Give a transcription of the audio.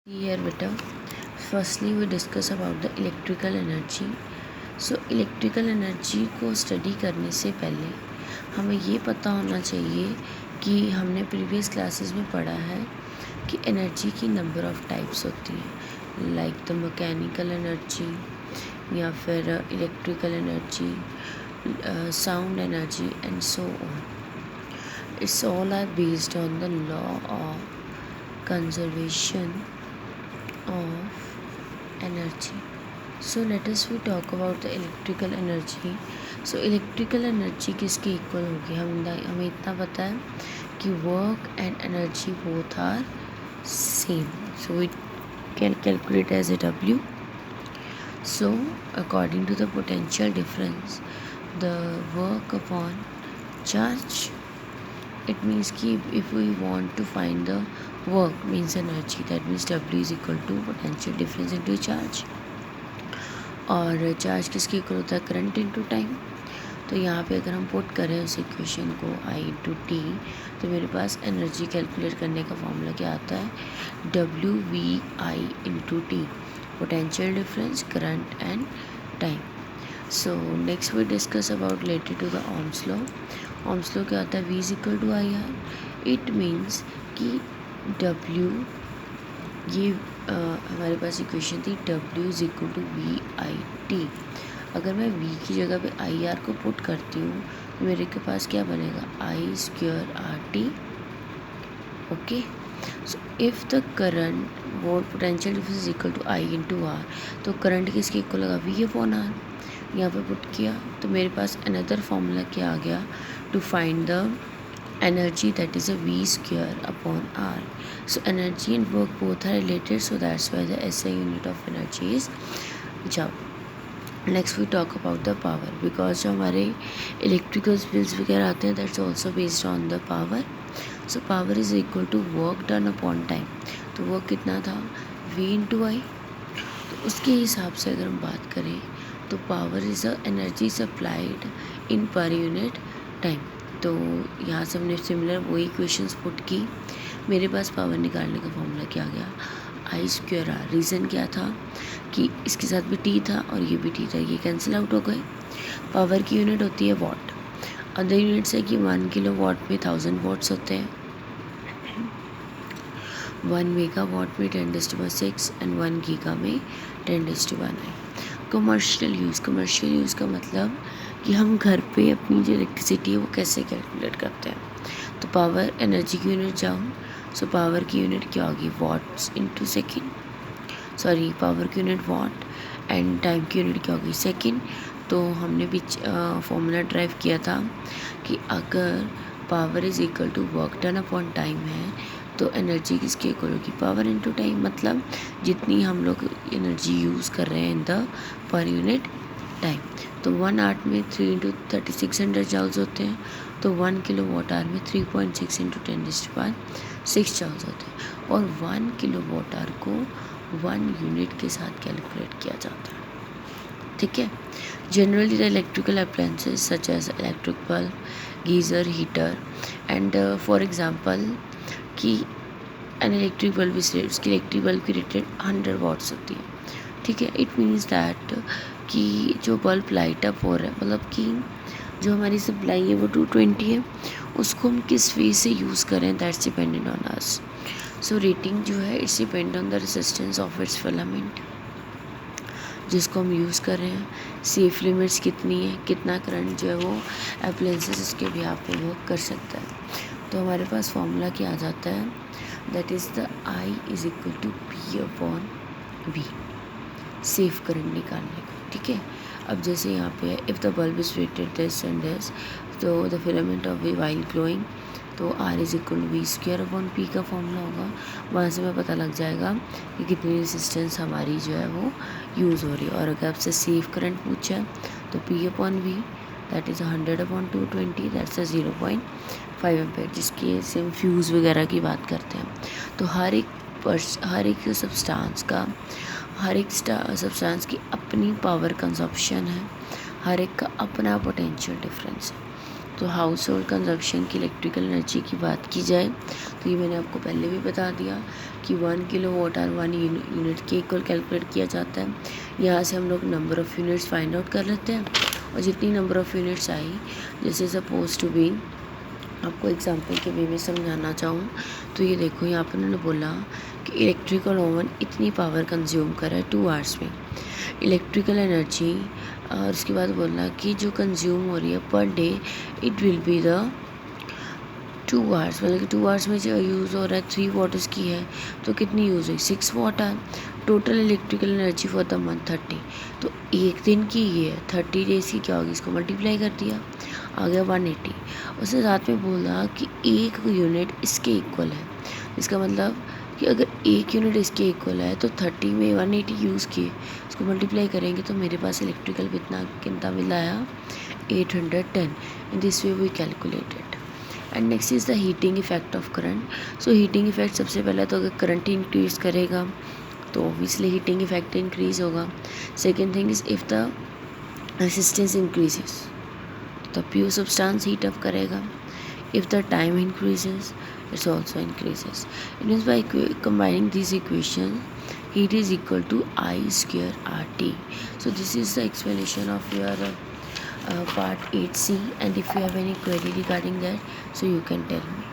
Here beta, firstly we discuss about the electrical energy. So electrical energy को study करने से पहले हमें ये पता होना चाहिए कि हमने प्रीवियस क्लासेस में पढ़ा है कि एनर्जी की नंबर ऑफ टाइप्स होती हैं, लाइक द मैकेनिकल एनर्जी या फिर electrical energy, sound energy and so on. It's all are based on the law of conservation of energy. So let us we talk about the electrical energy. So electrical energy किसके equal होगी? हमें इतना पता है कि work and energy both are same. So we can calculate as a W. So according to the potential difference, the work upon charge, it means कि if we want to find the work means energy, that means W is equal to potential difference into charge. और charge किसके equal होता है? Current into time. तो यहाँ पे अगर हम पुट करें उस इक्वेशन को I इंटू टी, तो मेरे पास एनर्जी कैलकुलेट करने का फॉर्मूला क्या आता है? WVI इंटू टी, potential difference, current and time. So next we discuss about related to the Ohm's law. Ohm's law क्या होता है? V is equal to IR. It means कि W, ये हमारे पास इक्वेशन थी W is equal to VIT. अगर मैं V की जगह पे IR को पुट करती हूँ तो मेरे के पास क्या बनेगा? I square RT. Okay, so if the current वो potential difference is equal to I into R, तो करंट किसके इक्वल होगा? V upon R. यहाँ पे पुट किया तो मेरे पास अनदर फॉर्मूला क्या आ गया to find the energy, that is a V square upon R. So energy and work both are related, so that's why the SI unit of energy is joule. Next we talk about the power, because जो हमारे electrical bills वगैरह आते हैं that's also based on the power. So power is equal to work done upon time. तो work कितना था? V into I. तो उसके हिसाब से अगर हम बात करें तो power is a energy supplied इन पर यूनिट टाइम. तो यहाँ से हमने सिमिलर वही क्वेश्चंस पुट की. मेरे पास पावर निकालने का फॉर्मूला क्या आ गया? I square R. रीज़न क्या था कि इसके साथ भी T था और ये भी T था, ये कैंसिल आउट हो गए. पावर की यूनिट होती है वॉट. अदर यूनिट्स है कि 1 किलो वाट में 1000 वॉट्स होते हैं, 1 मेगा वाट में 10⁻6 एंड 1 गीगा में 10⁻9. कमर्शियल यूज़ का मतलब कि हम घर पे अपनी जो इलेक्ट्रिसिटी है वो कैसे कैलकुलेट करते हैं. तो पावर एनर्जी की यूनिट जाऊँ, सो पावर की यूनिट क्या होगी? Watts into second. Sorry, power की यूनिट वाट एंड टाइम की यूनिट क्या होगी? सेकेंड. तो हमने भी फॉर्मूला ड्राइव किया था कि अगर power is equal to work done upon time है तो एनर्जी किसके इक्वल होगी? Power into time. मतलब जितनी हम लोग एनर्जी यूज़ कर रहे हैं in the per unit time. तो 1 आवर में 3 इंटू 3600 जाउल्स होते हैं, तो 1 किलो वाट आवर में 3.6 इंटू 10⁻6 जाउल्स होते हैं. और 1 किलो वाट आवर को 1 यूनिट के साथ कैलकुलेट किया जाता है. ठीक है. Generally the electrical appliances such as electric bulb, geyser, heater and for example कि एन इलेक्ट्रिक बल्ब उसकी इलेक्ट्रिक बल्ब की रेटेड 100 वाट्स होती है. ठीक है. इट मीन्स दैट कि जो बल्ब लाइट अप हो रहा है, मतलब कि जो हमारी सप्लाई है वो 220 है, उसको हम किस वे से यूज़ करें that's dependent on us. So rating जो है it's depend on the resistance of its filament जिसको हम यूज़ कर रहे हैं. सेफ लिमिट्स कितनी है, कितना करंट जो है वो अप्लायंसेस उसके भी आप पे वर्क कर सकता है. तो हमारे पास फॉर्मूला क्या आ जाता है? That is the I is equal to P upon V, safe current निकालने का. ठीक है. अब जैसे यहाँ पे if the bulb is rated this and this, तो the filament of we while glowing, तो R is equal to V square upon P का फॉर्मूला होगा. वहाँ से हमें पता लग जाएगा कि कितनी रेजिस्टेंस हमारी जो है वो यूज़ हो रही है. और अगर आपसे सेफ करंट पूछा है तो P upon V that is 100 upon 220, that's 0.5 ampere, जिसकी से हम फ्यूज़ वगैरह की बात करते हैं. तो हर एक सब्सटेंस का, हर एक सब्सटेंस की अपनी पावर कंजप्शन है, हर एक का अपना पोटेंशियल डिफरेंस है. तो हाउस होल्ड कंजप्शन की इलेक्ट्रिकल एनर्जी की बात की जाए तो ये मैंने आपको पहले भी बता दिया कि 1 किलोवाट आवर 1 यूनिट के इक्वल कैलकुलेट किया जाता है। यहाँ से हम लोग number of units find out कर लेते हैं और जितनी नंबर ऑफ़ यूनिट्स आई, जैसे सपोज टू बी आपको एग्जांपल के वे में समझाना चाहूँ तो ये देखो, यहाँ पर उन्होंने बोला कि इलेक्ट्रिकल ओवन इतनी पावर कंज्यूम करे 2 आवर्स में। इलेक्ट्रिकल एनर्जी और उसके बाद बोला कि जो कंज्यूम हो रही है per day it will be the 2 hours, मतलब कि 2 आवर्स में जो यूज़ हो रहा है 3 वाट की है तो कितनी यूज़ हुई 6 वाट है। Total electrical energy for the month 30, तो एक दिन की ये है 30 डेज़ की क्या होगी, इसको मल्टीप्लाई कर दिया आ गया 180। उसके साथ में बोला कि 1 यूनिट इसके इक्वल है, इसका मतलब कि अगर 1 यूनिट इसके इक्वल है तो 30 में 180 यूज़ किए, उसको मल्टीप्लाई करेंगे तो मेरे पास इलेक्ट्रिकल कितना मिला आया 810। In this way we calculated. And next is the heating effect of current. So heating effect सबसे पहले तो अगर करंट इंक्रीज़ करेगा तो ऑब्वियसली हीटिंग इफेक्ट इंक्रीज़ होगा। Second thing is if the resistance increases the pure substance heat up करेगा। If the time increases, it also increases. It means by combining these equations, heat is equal to I square RT. So this is the explanation of your part 8C, and if you have any query regarding that, so you can tell me.